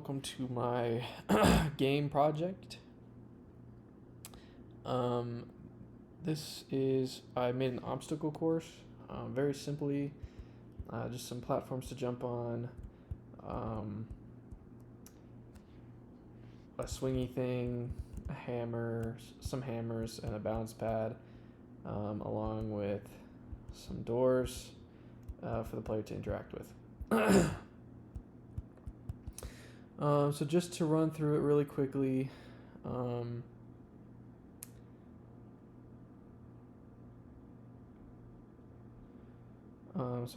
welcome to my game project. Um, I made an obstacle course, very simply, just some platforms to jump on, um, a swingy thing, a hammer, some hammers, and a bounce pad, along with some doors for the player to interact with. So just to run through it really quickly, so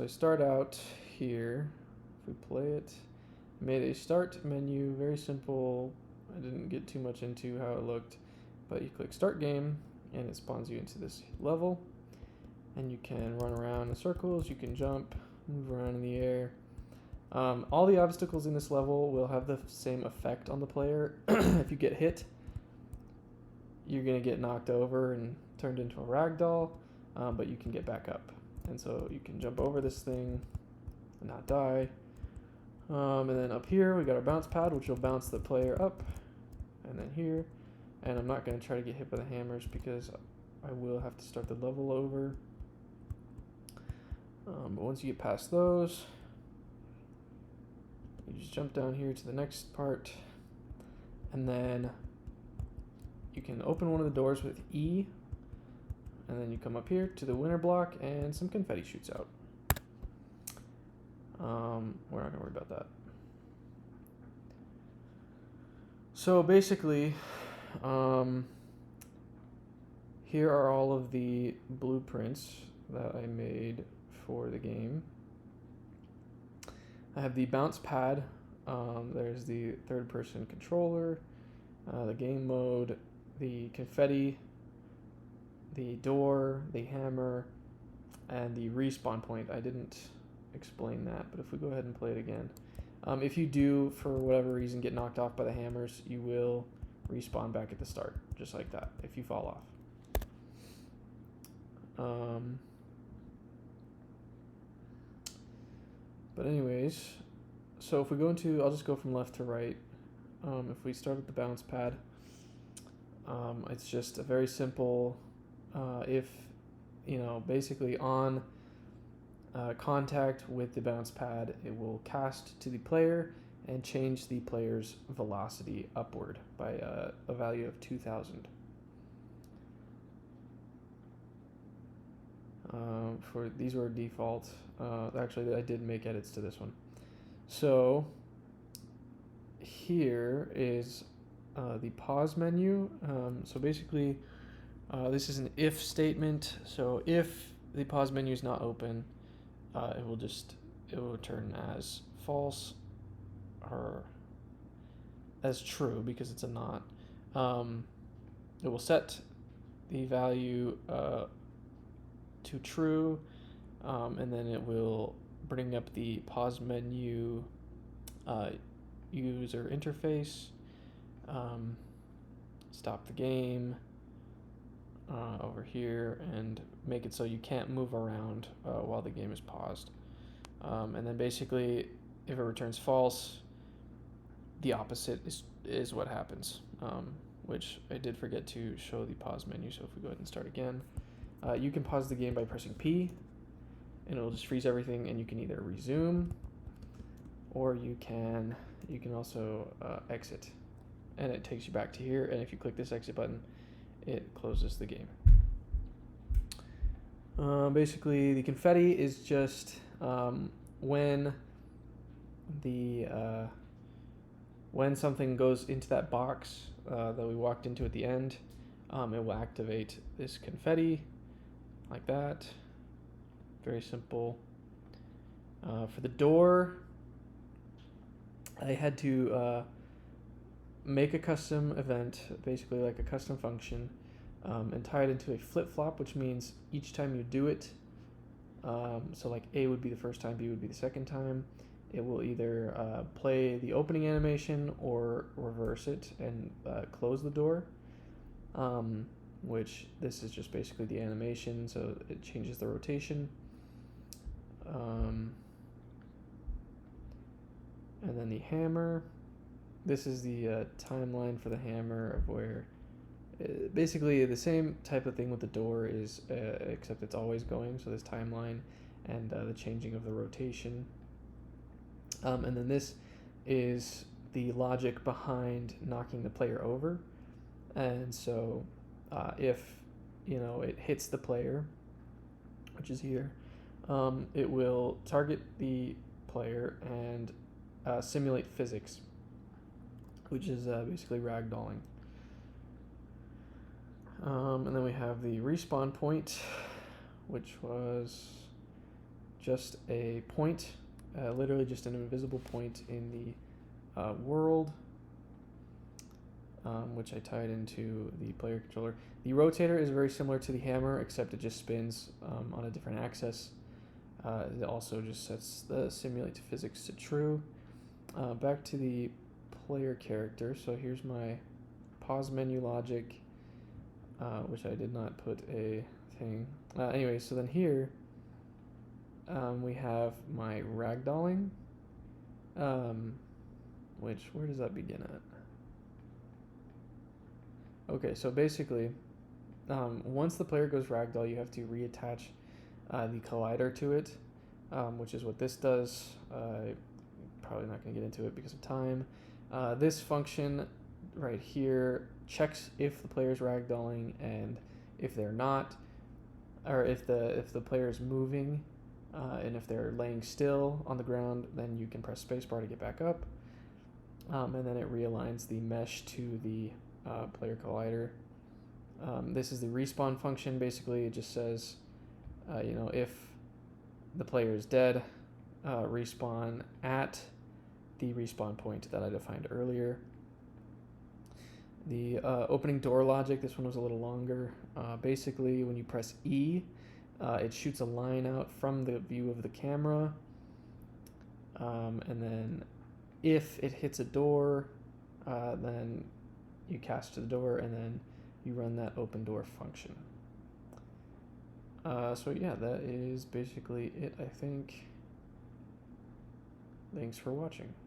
I start out here. If we play it, made a start menu, very simple. I didn't get too much into how it looked, but you click start game and it spawns you into this level, and you can run around in circles, you can jump, move around in the air. All the obstacles in this level will have the same effect on the player. If you get hit, you're going to get knocked over and turned into a ragdoll, but you can get back up. And so you can jump over this thing and not die. And then up here, we got our bounce pad, which will bounce the player up. And then here. And I'm not going to try to get hit by the hammers because I will have to start the level over. But once you get past those, you just jump down here to the next part. And then you can open one of the doors with E. And then you come up here to the winner block and some confetti shoots out. We're not going to worry about that. So basically, here are all of the blueprints that I made for the game. I have the bounce pad. There's the third person controller, the game mode, the confetti, the door, the hammer, and the respawn point. I didn't explain that, but if we go ahead and play it again. If you do, for whatever reason, get knocked off by the hammers, you will respawn back at the start, just like that, if you fall off. But anyways, so if we go into, I'll just go from left to right. If we start at the bounce pad, it's just a very simple, basically on contact with the bounce pad, it will cast to the player and change the player's velocity upward by a value of 2,000. For these were default. Actually, I did make edits to this one. So here is the pause menu. So basically, this is an if statement. So if the pause menu is not open, it will return as false or as true because it's a not. It will set the value to true, and then it will bring up the pause menu user interface, stop the game over here, and make it so you can't move around while the game is paused. And then basically, if it returns false, the opposite is what happens, which I did forget to show the pause menu. So if we go ahead and start again, you can pause the game by pressing P, and it'll just freeze everything, and you can either resume, or you can also exit, and it takes you back to here. And if you click this exit button, it closes the game. Basically, the confetti is just when something goes into that box that we walked into at the end, it will activate this confetti like that. Very simple. For the door, I had to make a custom event, basically like a custom function, and tie it into a flip-flop, which means each time you do it, so like A would be the first time, B would be the second time, it will either play the opening animation or reverse it and close the door, which this is just basically the animation, so it changes the rotation. And then the hammer, this is the timeline for the hammer of where basically the same type of thing with the door is except it's always going. So this timeline and the changing of the rotation. And then this is the logic behind knocking the player over. And so if it hits the player, which is here, it will target the player and simulate physics, which is basically ragdolling. And then we have the respawn point, which was just a point, literally just an invisible point in the world, which I tied into the player controller. The rotator is very similar to the hammer, except it just spins on a different axis. It also just sets the simulate physics to true. Back to the player character. So here's my pause menu logic, which I did not put a thing. Anyway, so then here we have my ragdolling, which, where does that begin at? Okay, so basically, once the player goes ragdoll, you have to reattach the collider to it, which is what this does. Probably not going to get into it because of time. This function right here checks if the player is ragdolling, and if they're not, or if the player is moving, and if they're laying still on the ground, then you can press spacebar to get back up, and then it realigns the mesh to the player collider. This is the respawn function. Basically, it just says, if the player is dead, respawn at the respawn point that I defined earlier. The opening door logic, this one was a little longer. Basically, when you press E, it shoots a line out from the view of the camera. And then if it hits a door, then you cast to the door, and then you run that open door function. So yeah, that is basically it, I think. Thanks for watching.